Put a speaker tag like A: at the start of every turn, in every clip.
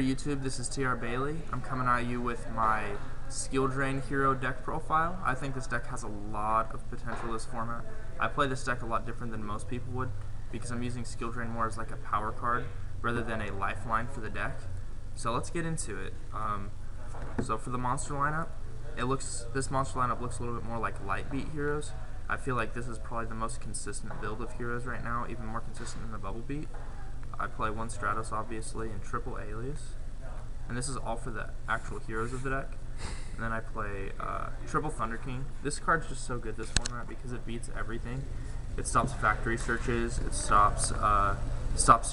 A: YouTube, this is TR Bailey. I'm coming at you with my Skill Drain Hero deck profile. I think this deck has a lot of potential this format. I play this deck a lot different than most people would because I'm using Skill Drain more as like a power card rather than a lifeline for the deck. So let's get into it. So for the monster lineup, this monster lineup looks a little bit more like light beat heroes. I feel like this is probably the most consistent build of heroes right now, even more consistent than the bubble beat. I play one Stratos, obviously, and triple Alias. And this is all for the actual heroes of the deck. And then I play triple Thunder King. This card's just so good this format because it beats everything. It stops factory searches. It stops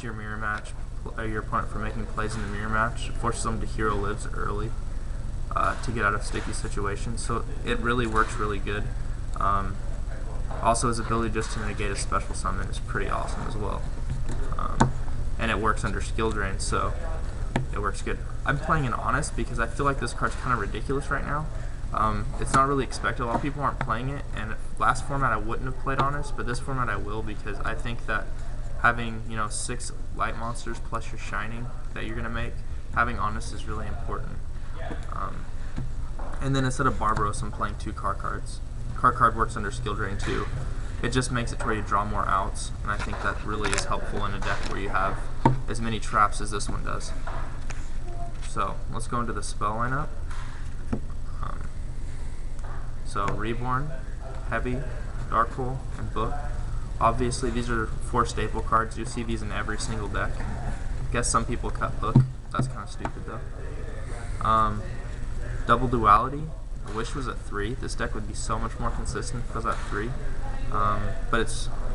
A: your mirror match, your opponent from making plays in the mirror match. It forces them to hero lives early to get out of sticky situations. So it really works really good. Also, his ability just to negate a special summon is pretty awesome as well. And it works under Skill Drain, so it works good. I'm playing an Honest because I feel like this card's kind of ridiculous right now. It's not really expected. A lot of people aren't playing it, and last format I wouldn't have played Honest, but this format I will because I think that having 6 light monsters plus your Shining that you're going to make, having Honest is really important. And then instead of Barbaros, I'm playing 2 car cards. Car card works under Skill Drain too. It just makes it to where you draw more outs, and I think that really is helpful in a deck where you have as many traps as this one does. So let's go into the spell lineup. So Reborn, Heavy, Dark Hole, and Book. Obviously these are 4 staple cards. You see these in every single deck. I guess some people cut Book. That's kind of stupid though. Double Duality. I wish was at 3. This deck would be so much more consistent if it was at 3. But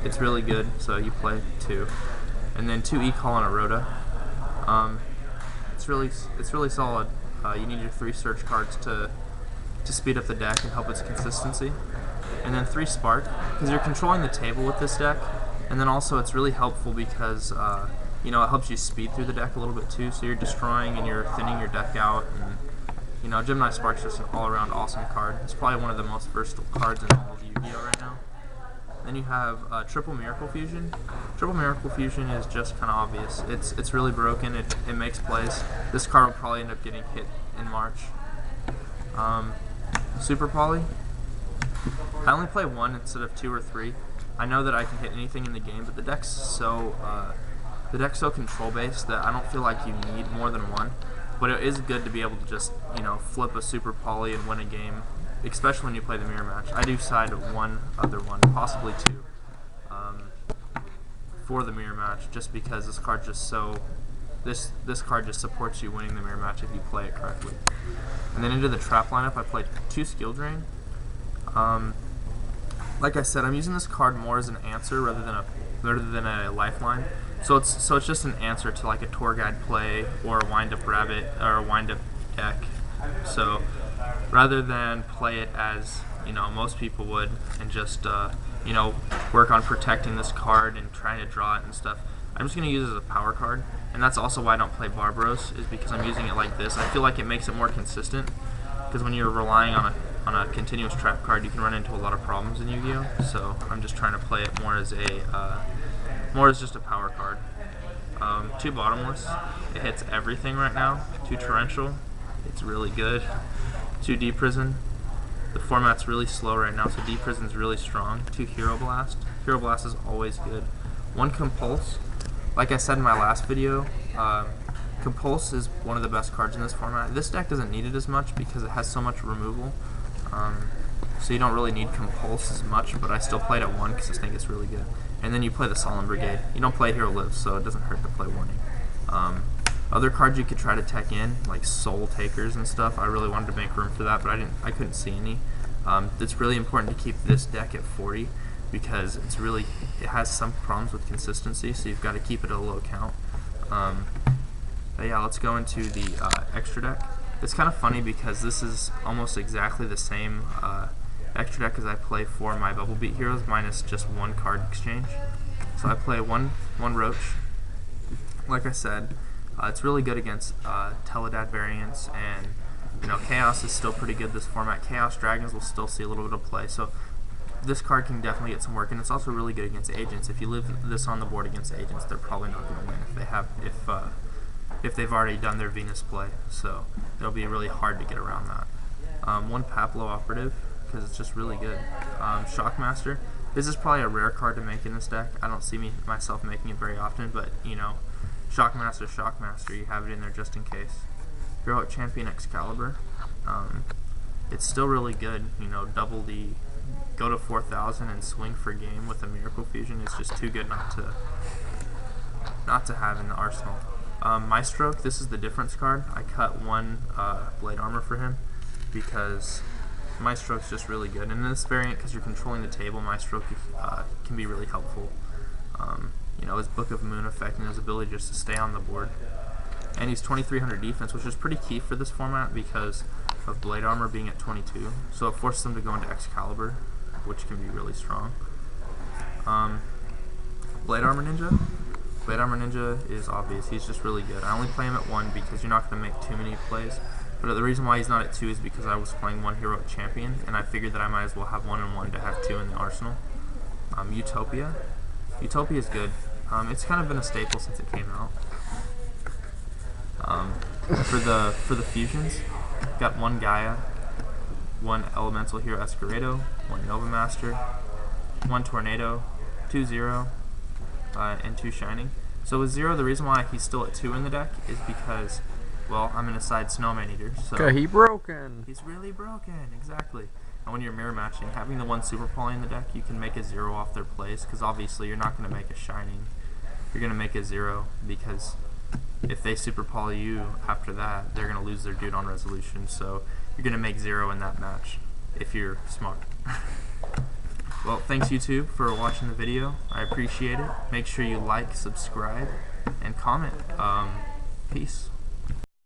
A: it's really good, so you play 2. And then 2 E-Call on a Rhoda. It's really solid. You need your 3 search cards to speed up the deck and help its consistency. And then 3 Spark, because you're controlling the table with this deck. And then also it's really helpful because it helps you speed through the deck a little bit too. So you're destroying and you're thinning your deck out. And Gemini Spark's just an all-around awesome card. It's probably one of the most versatile cards in all of Yu-Gi-Oh right now. Then you have Triple Miracle Fusion. Triple Miracle Fusion is just kind of obvious. It's really broken. It makes plays. This card will probably end up getting hit in March. Super Poly. I only play 1 instead of 2 or 3. I know that I can hit anything in the game, but the deck's so control based that I don't feel like you need more than 1. But it is good to be able to just flip a Super Poly and win a game, especially when you play the mirror match. I do side 1 other one, possibly 2, for the mirror match, just because this card this card just supports you winning the mirror match if you play it correctly. And then into the trap lineup, I played 2 Skill Drain. Like I said, I'm using this card more as an answer rather than a lifeline. So it's just an answer to like a tour guide play or a wind up rabbit or a wind up deck. So rather than play it as most people would and just work on protecting this card and trying to draw it and stuff, I'm just gonna use it as a power card. And that's also why I don't play Barbaros, is because I'm using it like this. I feel like it makes it more consistent, because when you're relying on a continuous trap card, you can run into a lot of problems in Yu-Gi-Oh. So I'm just trying to play it more as just a power card. 2 Bottomless. It hits everything right now. 2 Torrential. It's really good. 2 Deep Prison. The format's really slow right now, so Deep Prison's really strong. 2 Hero Blast. Hero Blast is always good. 1 Compulse. Like I said in my last video, Compulse is one of the best cards in this format. This deck doesn't need it as much because it has so much removal. So you don't really need Compulse as much, but I still played at 1 because I think it's really good. And then you play the Solemn Brigade. You don't play Hero Lives, so it doesn't hurt to play Warning. Other cards you could try to tech in, like Soul Takers and stuff. I really wanted to make room for that, but I couldn't see any. It's really important to keep this deck at 40 because it has some problems with consistency, so you've got to keep it at a low count. But yeah, let's go into the extra deck. It's kind of funny because this is almost exactly the same extra deck as I play for my Bubble Beat heroes, minus just 1 card exchange. So I play one Roach. Like I said, it's really good against Teledad variants, and Chaos is still pretty good this format. Chaos Dragons will still see a little bit of play, so this card can definitely get some work, and it's also really good against agents. If you leave this on the board against agents, they're probably not going to win if they've already done their Venus play. So it'll be really hard to get around that. One Paplo operative, because it's just really good. Shockmaster. This is probably a rare card to make in this deck. I don't see myself making it very often, but you know, Shockmaster, you have it in there just in case. Heroic Champion Excalibur. It's still really good. You know, double the, go to 4,000 and swing for game with a Miracle Fusion is just too good not to have in the arsenal. Maestroke, this is the difference card. I cut one Blade Armor for him because Maestroke's just really good. And in this variant, because you're controlling the table, Maestroke can be really helpful. You know, his Book of Moon effect and his ability just to stay on the board. And he's 2300 defense, which is pretty key for this format because of Blade Armor being at 22. So it forces them to go into Excalibur, which can be really strong. Blade Armor Ninja. Blade Armor Ninja is obvious. He's just really good. I only play him at 1 because you're not going to make too many plays. But the reason why he's not at 2 is because I was playing one Heroic Champion, and I figured that I might as well have 1 and 1 to have 2 in the arsenal. Utopia. Utopia is good. It's kind of been a staple since it came out. For the fusions, got 1 Gaia, 1 Elemental Hero Escuredo, 1 Nova Master, 1 Tornado, 2 Zero, and 2 Shining. So with Zero, the reason why he's still at 2 in the deck is because, well, I'm in a side Snowman Eater, so
B: he broken.
A: He's really broken, exactly. And when you're mirror matching, having the 1 Super Poly in the deck, you can make a 0 off their plays, because obviously you're not going to make a Shining. You're going to make a 0, because if they Super Poly you after that, they're going to lose their dude on resolution, so you're going to make 0 in that match, if you're smart. Well, thanks YouTube for watching the video. I appreciate it. Make sure you like, subscribe, and comment. Peace.